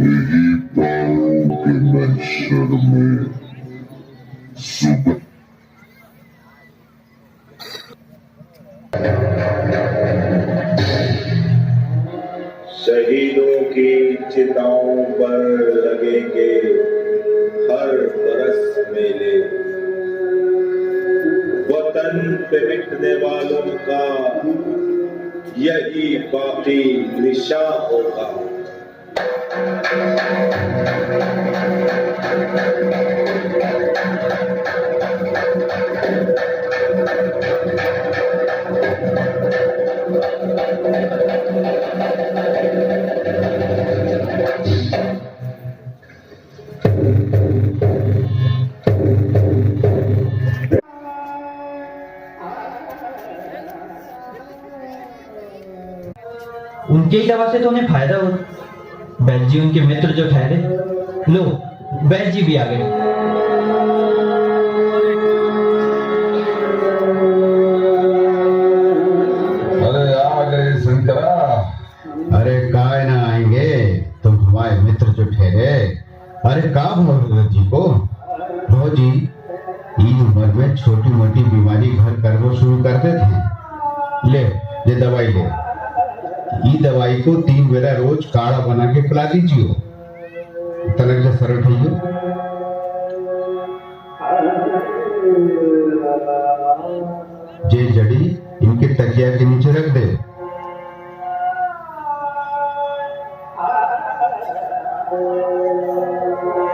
यही पाओगे महशर में सुबह। शहीदों की चिताओं पर लगेंगे हर बरस मेले, वतन पे मिटने वालों का यही बाकी निशा होगा। उनके ही दवा से तो उन्हें फायदा हो। बैल जी उनके मित्र जो ठहरे। लो, बैल जी भी आ गए। अरे आ गए शंकरा। अरे काय ना आएंगे, तुम हमारे मित्र जो ठहरे। अरे का भगत जी को जी ईद उम्र में छोटी मोटी बीमारी घर करना शुरू करते थे। ले ये दवाई ले। ये दवाई को 3 बेरा रोज काढ़ा बना के पिला दीजिए। तलक से सरल ठइयो। जे जड़ी इनके तकिया के नीचे रख दे।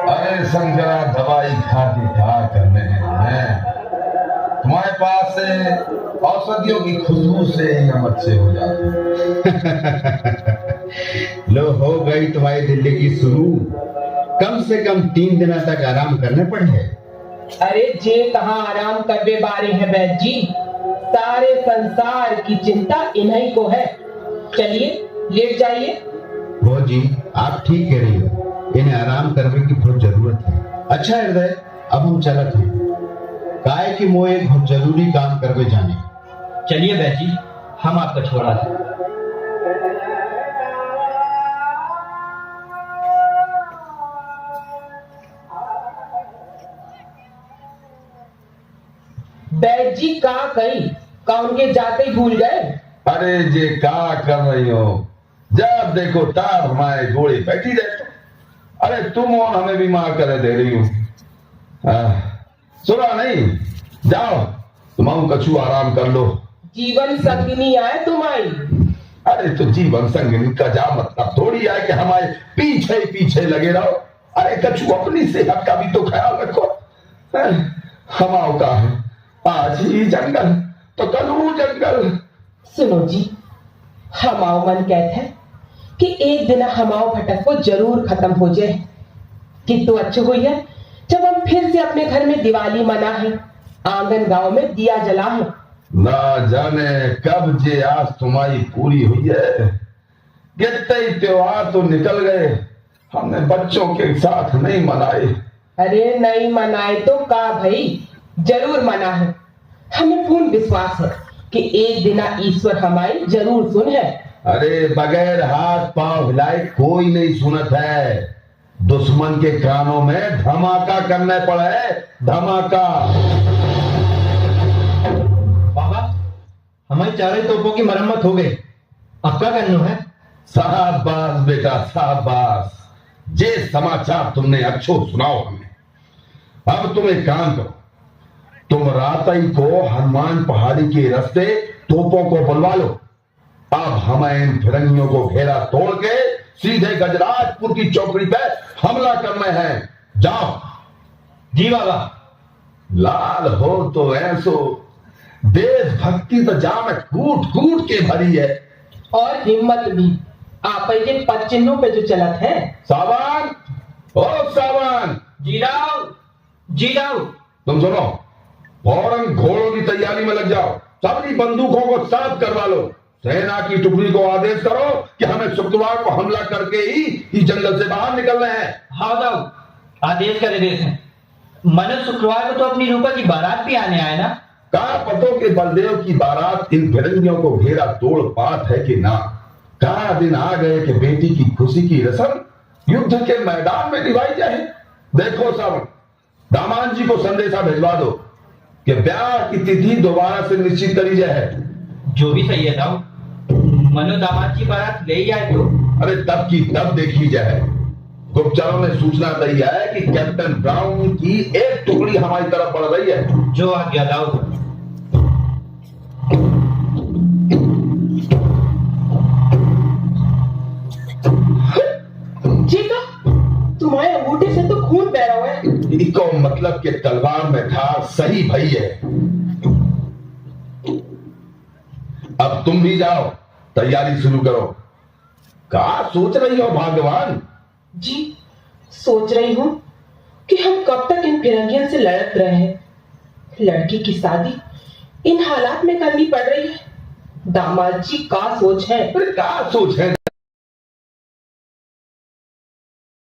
अरे शंकरा, दवाई खा के क्या करने हैं? तुम्हारे पास से औषधियों की खुशबू से ही हम अच्छे हो जाते। लो हो गई तुम्हारी दिल्ली की शुरू। कम से कम 3 दिन तक आराम करने पड़े। अरे जे कहाँ आराम करवे बारे हैं वैद्य जी, सारे संसार की चिंता इन्हीं को है। चलिए लेट जाइए। वो जी आप ठीक कह रही हो, इन्हें आराम करने की बहुत जरूरत है। अच्छा हृदय, अब हम चलत हैं। काय की मोह एक बहुत जरूरी काम करवे जाने। चलिए बैल जी, हम आपका छोड़ा दें। वैद्य जी का कही का उनके जाते ही भूल गए। अरे जे क्या कर रही हो? जब देखो तार हमारे गोली बैठी रहते। अरे तुम और हमें बीमार करे दे रही हो। सुना नहीं? जाओ तुम कछु आराम कर लो। जीवन संगिनी आए तुम्हारी। अरे तो जीवन संगिनी का जा मतलब थोड़ी है कि हमारे पीछे पीछे लगे रहो। अरे कछु अपनी सेहत का भी तो ख्याल रखो। हमाओ का है आज ही जंगल तो कल वो जंगल। सुनो जी, हमाओ मन कहते हैं कि एक दिन हमाओ भटक को जरूर खत्म हो जाए। किंतु अच्छे हुई है जब हम फिर से अपने घर में दिवाली मना है, आंगन गांव में दिया जला है। ना जाने कब जे आज तुम्हारी पूरी हुई है। गिरते ही त्योहार तो निकल गए, हमने बच्चों के साथ नहीं मनाए। अरे नहीं मनाए तो का भाई, जरूर मना है। हमें पूर्ण विश्वास है कि एक दिन ईश्वर हमारी जरूर सुन है। अरे बगैर हाथ पांव हिलाए कोई नहीं सुनत है। दुश्मन के कानों में धमाका करने पड़े, धमाका। बाबा, हमारी चारों तोपों की मरम्मत हो गई। अब क्या करना है? शाबाश बेटा शाबाश। जे समाचार तुमने अच्छो सुनाओ हमें। अब तुम एक काम करो, तुम रात ही को हनुमान पहाड़ी के रास्ते तोपों को बुलवा लो। अब हमें इन फिरंगियों को घेरा तोड़ के सीधे गजराजपुर की चौकड़ी पे हमला करना है। जाओ। जी बाबा। लाल हो तो ऐसो, देशभक्ति तो जा में कूट कूट के भरी है। और हिम्मत भी आप के पद चिन्हों पे जो चलत है। सावन, ओ सावन। जी राव, जी राव। तुम सुनो, फौरन घोड़ों की तैयारी में लग जाओ। सभी बंदूकों को साफ करवा लो। सेना की टुकड़ी को आदेश करो कि हमें शुक्रवार को हमला करके ही इस जंगल से बाहर निकलना है। हाँ दाऊ, आदेश कर देते हैं। मन शुक्रवार को तो अपनी रूपा की बारात भी आने आए ना। का पतों के बलदेव की बारात इन फिरंगियों को घेरा तोड़ पात है कि ना। का दिन आ गए कि बेटी की खुशी की रस्म युद्ध के मैदान में निभाई जाए। देखो सब, दामाद जी को संदेशा भिजवा दो कि ब्याह की तिथि दोबारा से निश्चित करी जाए। जो भी सही है दाऊ, मनो दामाद की बारात ले ही आए तो। अरे तब की तब देखी जाए। गुप्तचरों ने सूचना दी है कि कैप्टन ब्राउन की एक टुकड़ी हमारी तरफ बढ़ रही है। जो आ गया दाऊ। जीता, तुम्हारे अंगूठे से तो खून बह रहा है। इको मतलब के तलवार में धार सही भई है। अब तुम भी जाओ, तैयारी शुरू करो। क्या सोच रही हो भाग्यवान? जी, सोच रही हूँ कि हम कब तक इन फिरंगियों से लड़त रहे हैं। लड़की की शादी इन हालात में करनी पड़ रही है। दामाद जी का सोच है। अरे क्या सोच है?